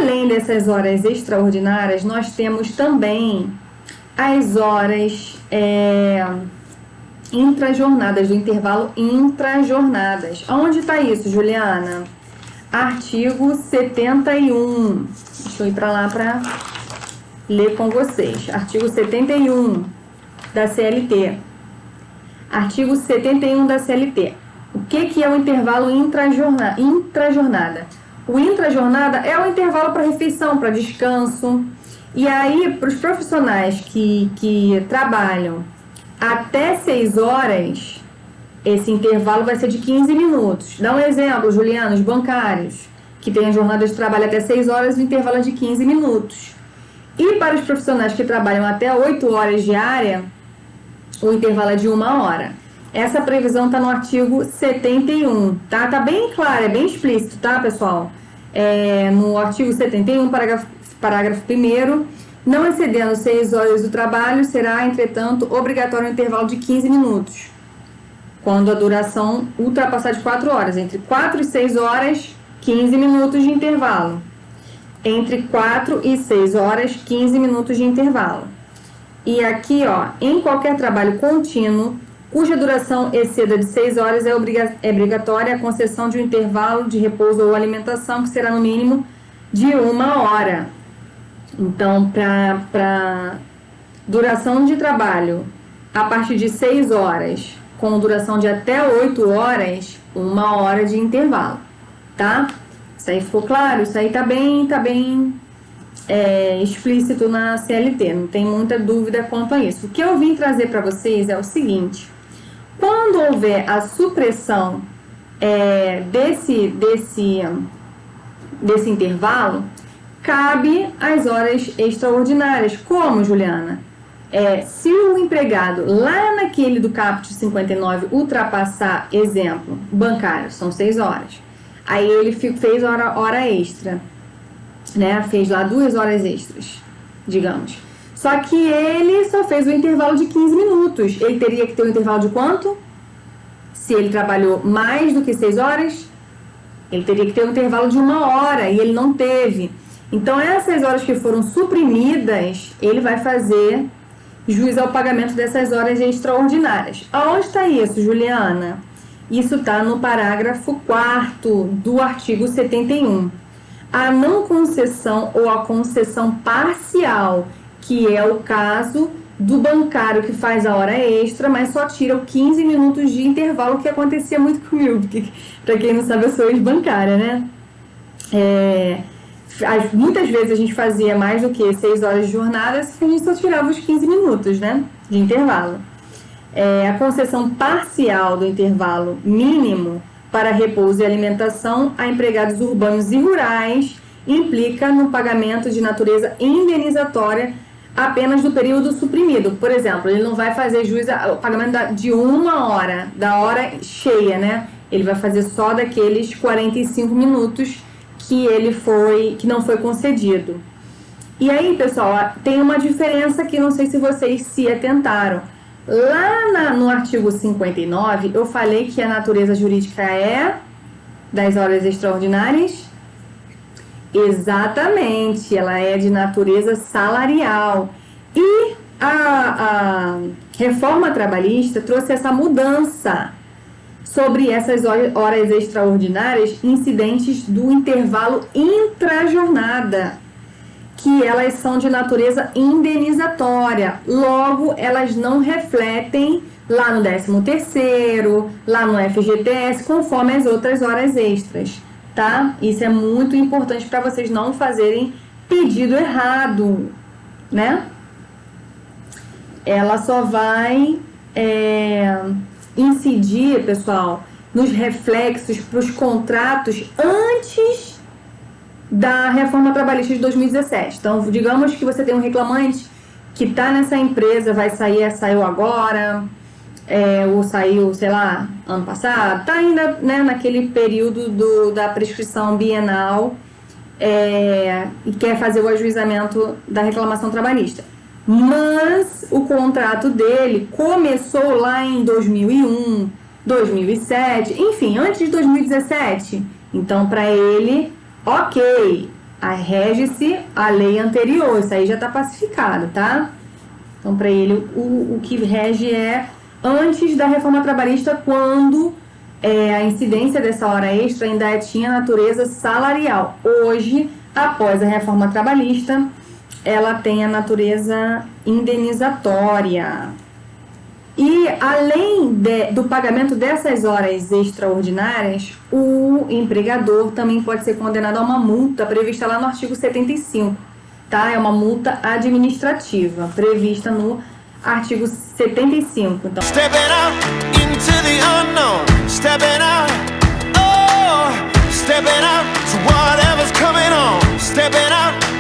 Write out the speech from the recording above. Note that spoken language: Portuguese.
além dessas horas extraordinárias, nós temos também as horas intrajornadas, do intervalo intrajornadas. Onde está isso, Juliana? Artigo 71. Deixa eu ir para lá para ler com vocês. Artigo 71 da CLT. Artigo 71 da CLT. O que é o intervalo intrajornada? O intrajornada é o intervalo para refeição, para descanso. E aí, para os profissionais que trabalham até 6 horas, esse intervalo vai ser de 15 minutos. Dá um exemplo, Juliana, os bancários, que têm a jornada de trabalho até 6 horas, o intervalo é de 15 minutos. E para os profissionais que trabalham até 8 horas diária, o intervalo é de 1 hora. Essa previsão está no artigo 71, tá? Tá bem claro, é bem explícito, tá, pessoal? No artigo 71, parágrafo 1º, não excedendo 6 horas do trabalho, será, entretanto, obrigatório um intervalo de 15 minutos, quando a duração ultrapassar de 4 horas. Entre 4 e 6 horas, 15 minutos de intervalo. Entre 4 e 6 horas, 15 minutos de intervalo. E aqui, ó, em qualquer trabalho contínuo, cuja duração exceda de 6 horas, é obrigatória a concessão de um intervalo de repouso ou alimentação, que será no mínimo de 1 hora. Então, para duração de trabalho a partir de 6 horas, com duração de até 8 horas, 1 hora de intervalo, tá? Isso aí ficou claro? Isso aí tá bem explícito na CLT, não tem muita dúvida quanto a isso. O que eu vim trazer para vocês é o seguinte: quando houver a supressão desse intervalo, cabe as horas extraordinárias. Como, Juliana? Se o empregado lá naquele do caput 59 ultrapassar, exemplo, bancário, são 6 horas. Aí ele fez hora extra, né? Fez lá 2 horas extras, digamos. Só que ele só fez o intervalo de 15 minutos. Ele teria que ter um intervalo de quanto? Se ele trabalhou mais do que 6 horas, ele teria que ter um intervalo de 1 hora, e ele não teve. Então, essas horas que foram suprimidas, ele vai fazer jus ao pagamento dessas horas extraordinárias. Aonde está isso, Juliana? Isso está no parágrafo 4º do artigo 71. A não concessão ou a concessão parcial, que é o caso do bancário que faz a hora extra, mas só tira 15 minutos de intervalo, que acontecia muito comigo, porque, para quem não sabe, eu sou ex-bancária, né? Muitas vezes a gente fazia mais do que 6 horas de jornada, a gente só tirava os 15 minutos, né, de intervalo. A concessão parcial do intervalo mínimo para repouso e alimentação a empregados urbanos e rurais implica no pagamento de natureza indenizatória apenas do período suprimido. Por exemplo, ele não vai fazer jus ao pagamento de 1 hora, da hora cheia, né? Ele vai fazer só daqueles 45 minutos que não foi concedido. E aí, pessoal, tem uma diferença que não sei se vocês se atentaram. Lá no artigo 59, eu falei que a natureza jurídica é das horas extraordinárias. Exatamente, ela é de natureza salarial. E a reforma trabalhista trouxe essa mudança sobre essas horas extraordinárias incidentes do intervalo intrajornada, que elas são de natureza indenizatória. Logo, elas não refletem lá no 13º, lá no FGTS, conforme as outras horas extras, tá? Isso é muito importante para vocês não fazerem pedido errado, né? Ela só vai incidir, pessoal, nos reflexos para os contratos antes da reforma trabalhista de 2017. Então, digamos que você tem um reclamante que está nessa empresa, saiu agora, ou saiu, sei lá, ano passado, está ainda, né, naquele período da prescrição bienal, e quer fazer o ajuizamento da reclamação trabalhista. Mas o contrato dele começou lá em 2001, 2007, enfim, antes de 2017. Então, para ele, ok, rege-se a lei anterior, isso aí já está pacificado, tá? Então, para ele, o que rege é antes da reforma trabalhista, quando a incidência dessa hora extra ainda tinha natureza salarial. Hoje, após a reforma trabalhista, ela tem a natureza indenizatória. E além do pagamento dessas horas extraordinárias, o empregador também pode ser condenado a uma multa prevista lá no artigo 75, tá? É uma multa administrativa prevista no artigo 75. Então, Stepping out into the unknown, stepping out, oh, stepping out to whatever's coming on, stepping out